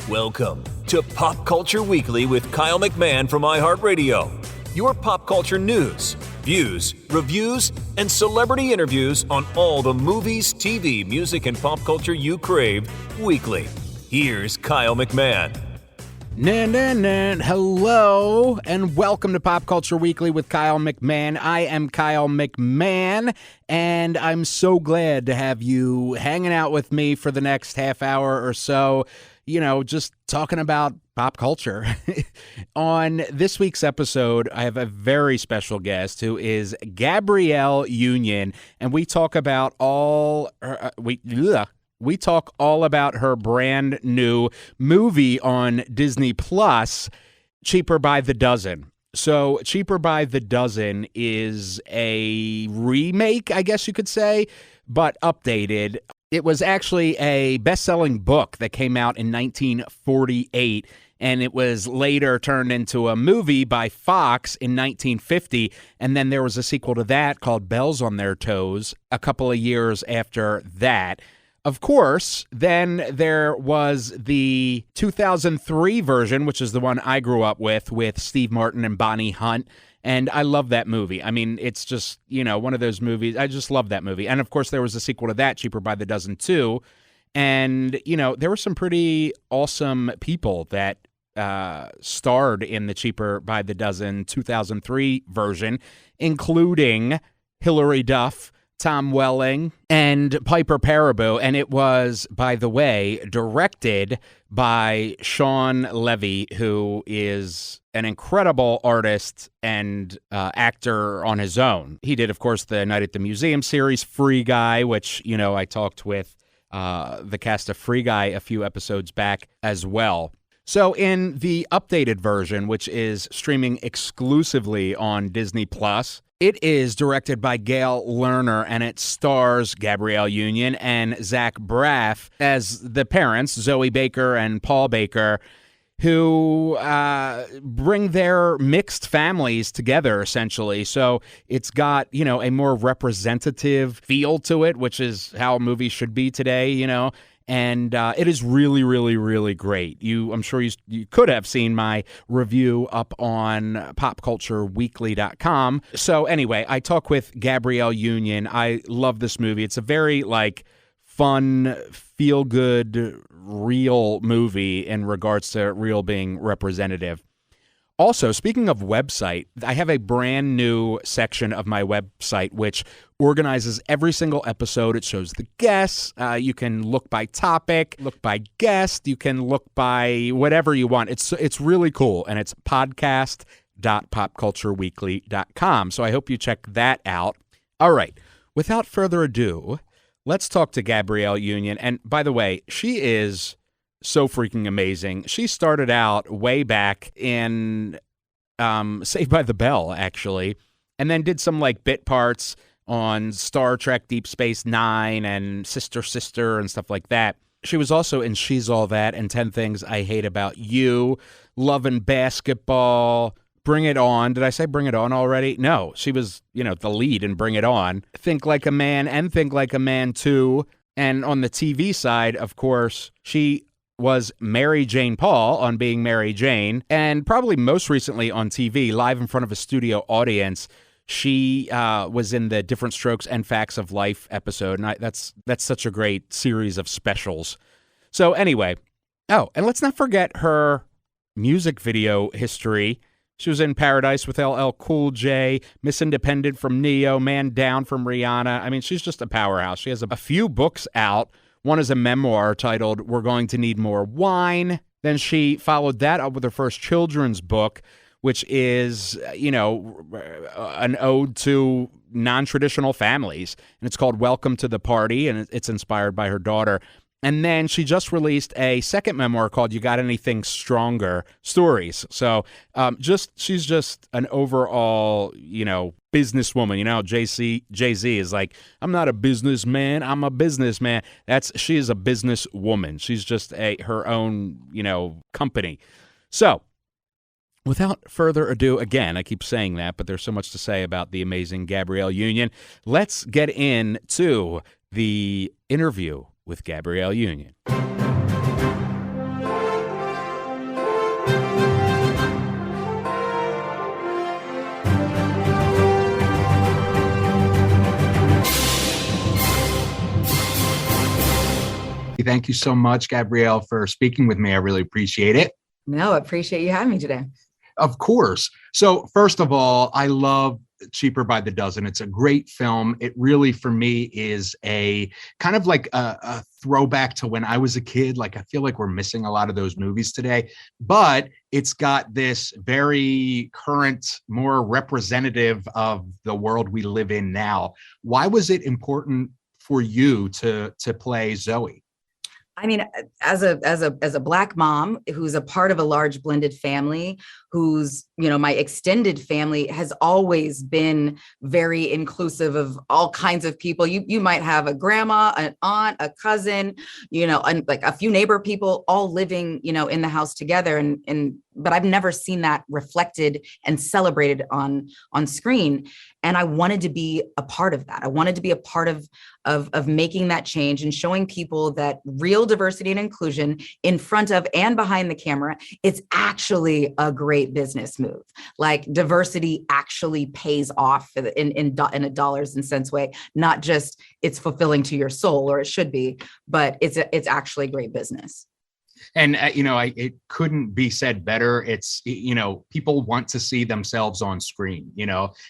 Welcome to Pop Culture Weekly with Kyle McMahon from iHeartRadio. Your pop culture news, views, reviews, and celebrity interviews on all the movies, TV, music, and pop culture you crave weekly. Here's Kyle McMahon. Hello, and welcome to Pop Culture Weekly with Kyle McMahon. I am Kyle McMahon, and I'm so glad to have you hanging out with me for the next half hour or so, just talking about pop culture. On this week's episode, I have a very special guest who is Gabrielle Union, and we talk about we talk all about her brand new movie on Disney Plus, Cheaper by the Dozen. So Cheaper by the Dozen is a remake, I guess you could say, but updated. It was actually a best-selling book that came out in 1948, and it was later turned into a movie by Fox in 1950, and then there was a sequel to that called Bells on Their Toes a couple of years after that. Of course, then there was the 2003 version, which is the one I grew up with Steve Martin and Bonnie Hunt. And I love that movie. I mean, it's just, one of those movies. I just love that movie. And of course, there was a sequel to that, Cheaper by the Dozen 2. And, there were some pretty awesome people that starred in the Cheaper by the Dozen 2003 version, including Hilary Duff, Tom Welling, and Piper Perabo. And it was, by the way, directed by Sean Levy, who is an incredible artist and actor on his own. He did, of course, the Night at the Museum series, Free Guy, which, I talked with the cast of Free Guy a few episodes back as well. So in the updated version, which is streaming exclusively on Disney Plus, it is directed by Gail Lerner, and it stars Gabrielle Union and Zach Braff as the parents, Zoe Baker and Paul Baker, who bring their mixed families together, essentially. So it's got, a more representative feel to it, which is how movies should be today, And it is really, really, really great. I'm sure you could have seen my review up on popcultureweekly.com. So anyway, I talk with Gabrielle Union. I love this movie. It's a very, fun, feel-good, real movie in regards to real being representative. Also, speaking of website, I have a brand new section of my website which organizes every single episode. It shows the guests. You can look by topic, look by guest. You can look by whatever you want. It's really cool, and it's podcast.popcultureweekly.com. So I hope you check that out. All right, without further ado, let's talk to Gabrielle Union. And by the way, she is so freaking amazing. She started out way back in Saved by the Bell, actually, and then did some bit parts on Star Trek Deep Space Nine and Sister and stuff like that. She was also in She's All That and 10 Things I Hate About You, Love and Basketball, Bring It On. Did I say Bring It On already? No, she was, the lead in Bring It On. Think Like a Man and Think Like a Man 2. And on the TV side, of course, she was Mary Jane Paul on Being Mary Jane, and probably most recently on TV, live in front of a studio audience. She was in the Different Strokes and Facts of Life episode, and that's such a great series of specials. So anyway, and let's not forget her music video history. She was in Paradise with LL Cool J, Miss Independent from Neo, Man Down from Rihanna. I mean, she's just a powerhouse. She has a few books out. One is a memoir titled We're Going to Need More Wine. Then she followed that up with her first children's book, which is, an ode to non-traditional families. And it's called Welcome to the Party, and it's inspired by her daughter. And then she just released a second memoir called You Got Anything Stronger? Stories. So she's just an overall, businesswoman. Jay-Z is like, I'm not a businessman, I'm a businessman. She is a businesswoman. She's just her own, company. So without further ado, again, I keep saying that, but there's so much to say about the amazing Gabrielle Union. Let's get into the interview with Gabrielle Union. Thank you so much, Gabrielle, for speaking with me. I really appreciate it. No, I appreciate you having me today. Of course. So first of all, I love Cheaper by the Dozen. It's a great film. It really, for me, is a kind of like a throwback to when I was a kid. Like, I feel like we're missing a lot of those movies today, but it's got this very current, more representative of the world we live in now. Why was it important for you to play Zoe? I mean, as a Black mom who's a part of a large blended family, who's, my extended family has always been very inclusive of all kinds of people. You might have a grandma, an aunt, a cousin, and like a few neighbor people all living, in the house together. But I've never seen that reflected and celebrated on screen. And I wanted to be a part of that. I wanted to be a part of making that change and showing people that real diversity and inclusion in front of and behind the camera, it's actually a great business move. Like, diversity actually pays off in a dollars and cents way, not just it's fulfilling to your soul, or it should be, but it's actually great business. And, it couldn't be said better. It's, people want to see themselves on screen,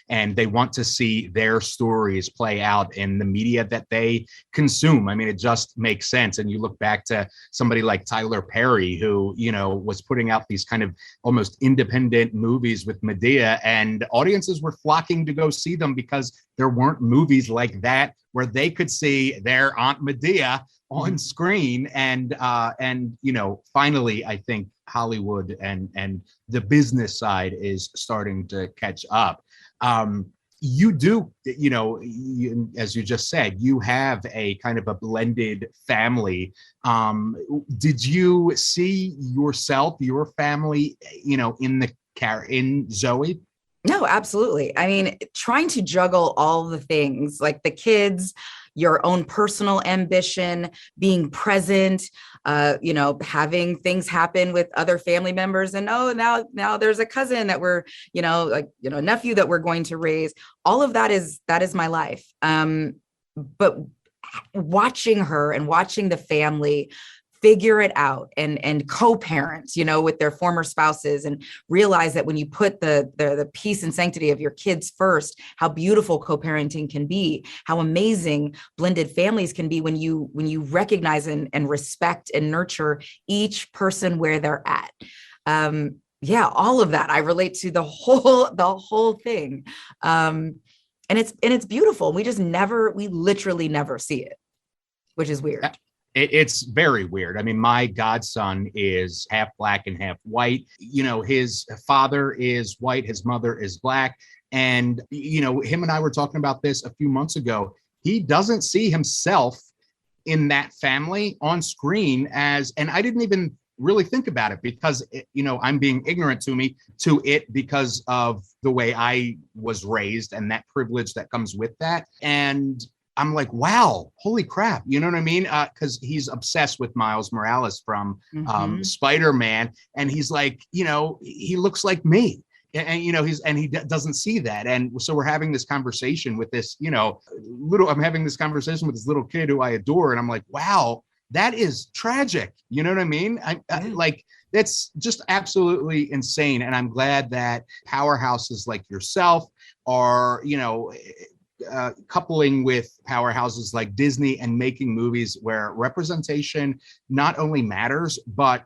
and they want to see their stories play out in the media that they consume. I mean, it just makes sense. And you look back to somebody like Tyler Perry, who, was putting out these kind of almost independent movies with Medea, and audiences were flocking to go see them because there weren't movies like that where they could see their Aunt Medea on screen. And finally, I think Hollywood and the business side is starting to catch up. You do, as you just said, you have a kind of a blended family. Did you see yourself, your family, in Zoe? No, absolutely. I mean, trying to juggle all the things, like the kids, your own personal ambition, being present, having things happen with other family members, and now there's a cousin that we're, a nephew that we're going to raise. All of that is my life. But watching her and watching the family figure it out and co-parent, with their former spouses, and realize that when you put the peace and sanctity of your kids first, how beautiful co-parenting can be, how amazing blended families can be when you recognize and respect and nurture each person where they're at. All of that I relate to the whole thing. And it's beautiful. We literally never see it, which is weird. It's very weird. I mean, my godson is half Black and half white. His father is white, his mother is Black. And, him and I were talking about this a few months ago. He doesn't see himself in that family on screen and I didn't even really think about it because, I'm being ignorant to it because of the way I was raised and that privilege that comes with that. And I'm like, wow, holy crap. You know what I mean? Because he's obsessed with Miles Morales from Spider-Man. And he's like, he looks like me. And he doesn't see that. And so we're having this conversation with this, I'm having this conversation with this little kid who I adore. And I'm like, wow, that is tragic. You know what I mean? That's just absolutely insane. And I'm glad that powerhouses like yourself are, coupling with powerhouses like Disney and making movies where representation not only matters, but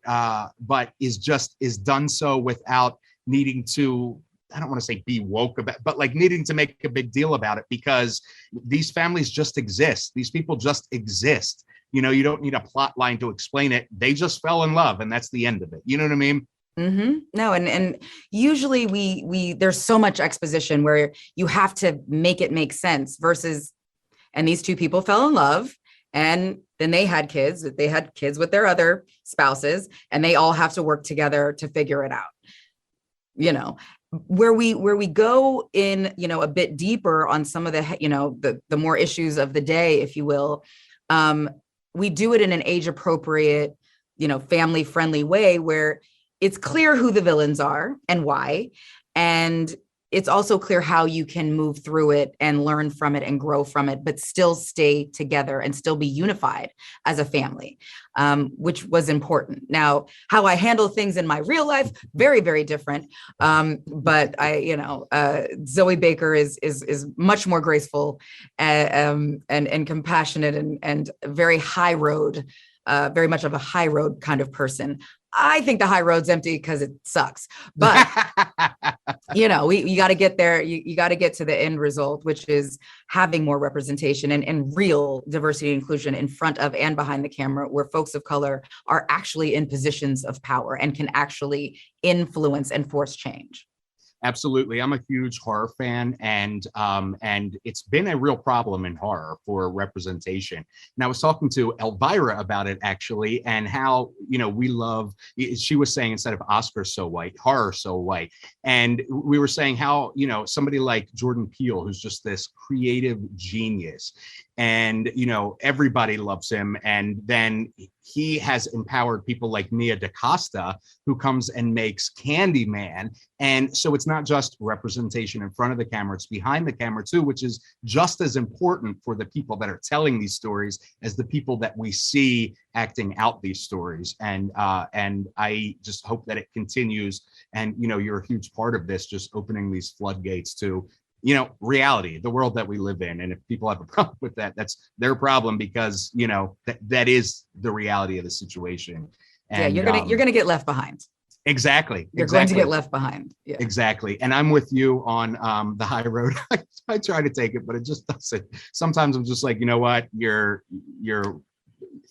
is done so without needing to, I don't want to say be woke about, but like needing to make a big deal about it, because these families just exist. These people just exist. You don't need a plot line to explain it. They just fell in love and that's the end of it. You know what I mean? Mm-hmm. No, and usually we there's so much exposition where you have to make it make sense versus, and these two people fell in love and then they had kids with their other spouses, and they all have to work together to figure it out. Where we go in, a bit deeper on some of the, the more issues of the day, if you will, we do it in an age appropriate, family friendly way where it's clear who the villains are and why. And it's also clear how you can move through it and learn from it and grow from it, but still stay together and still be unified as a family, which was important. Now, how I handle things in my real life, very, very different. But Zoe Baker is much more graceful and compassionate and very high road, very much of a high road kind of person. I think the high road's empty because it sucks, but you got to get there. You got to get to the end result, which is having more representation and real diversity and inclusion in front of and behind the camera, where folks of color are actually in positions of power and can actually influence and force change. Absolutely. I'm a huge horror fan, and it's been a real problem in horror for representation. And I was talking to Elvira about it, actually, and how, we love, she was saying, instead of Oscar so white, horror so white. And we were saying how, somebody like Jordan Peele, who's just this creative genius, and, everybody loves him. And then he has empowered people like Nia DaCosta, who comes and makes Candyman. And so it's not just representation in front of the camera, it's behind the camera too, which is just as important for the people that are telling these stories as the people that we see acting out these stories. And I just hope that it continues. And, you're a huge part of this, just opening these floodgates to reality, the world that we live in. And if people have a problem with that, that's their problem, because, that is the reality of the situation. And, you're gonna get left behind. Exactly. You're going to get left behind. Yeah. Exactly. And I'm with you on the high road. I try to take it, but it just doesn't. Sometimes I'm just like, you know what, your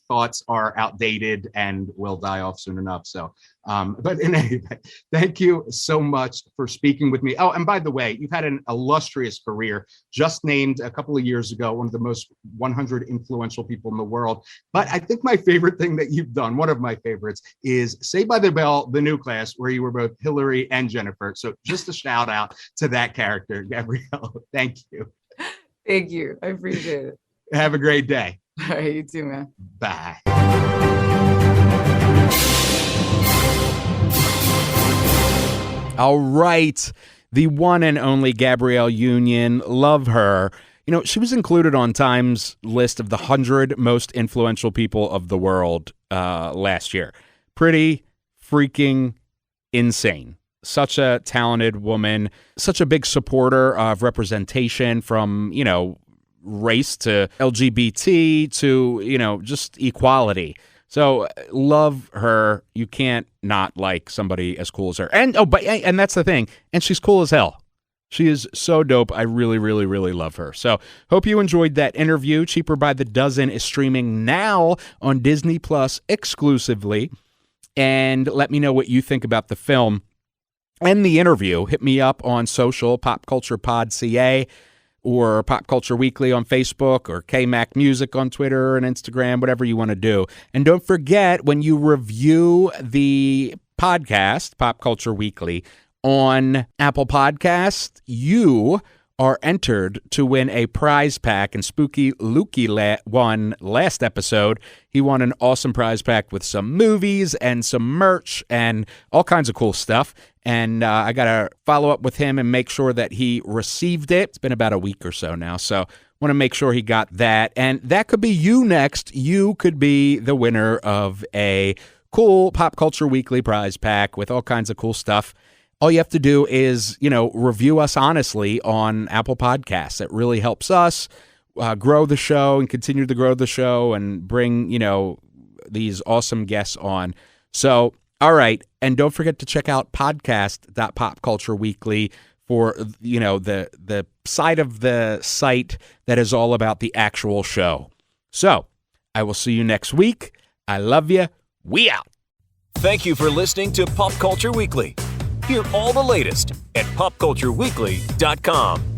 thoughts are outdated and will die off soon enough. So, but in any event, thank you so much for speaking with me. Oh, and by the way, you've had an illustrious career, just named a couple of years ago one of the most 100 influential people in the world. But I think my favorite thing that you've done, one of my favorites, is Saved by the Bell, the new class, where you were both Hillary and Jennifer. So just a shout out to that character, Gabrielle. Thank you. Thank you. I appreciate it. Have a great day. All right, you too, man. Bye. All right. The one and only Gabrielle Union. Love her. She was included on Time's list of the 100 most influential people of the world last year. Pretty freaking insane. Such a talented woman, such a big supporter of representation from, race to LGBT to, just equality. So love her. You can't not like somebody as cool as her. And and that's the thing. And she's cool as hell. She is so dope. I really, really, really love her. So hope you enjoyed that interview. Cheaper by the Dozen is streaming now on Disney Plus exclusively. And let me know what you think about the film and the interview. Hit me up on social, Pop Culture Pod CA, or Pop Culture Weekly on Facebook, or KMac Music on Twitter and Instagram, whatever you want to do. And don't forget, when you review the podcast, Pop Culture Weekly, on Apple Podcasts, you are entered to win a prize pack. And Spooky Lukey won last episode. He won an awesome prize pack with some movies and some merch and all kinds of cool stuff. And I got to follow up with him and make sure that he received it. It's been about a week or so now, so want to make sure he got that. And that could be you next. You could be the winner of a cool Pop Culture Weekly prize pack with all kinds of cool stuff. All you have to do is, review us honestly on Apple Podcasts. It really helps us grow the show and continue to grow the show and bring, these awesome guests on. So, all right. And don't forget to check out podcast.popcultureweekly for, the side of the site that is all about the actual show. So I will see you next week. I love you. We out. Thank you for listening to Pop Culture Weekly. Hear all the latest at popcultureweekly.com.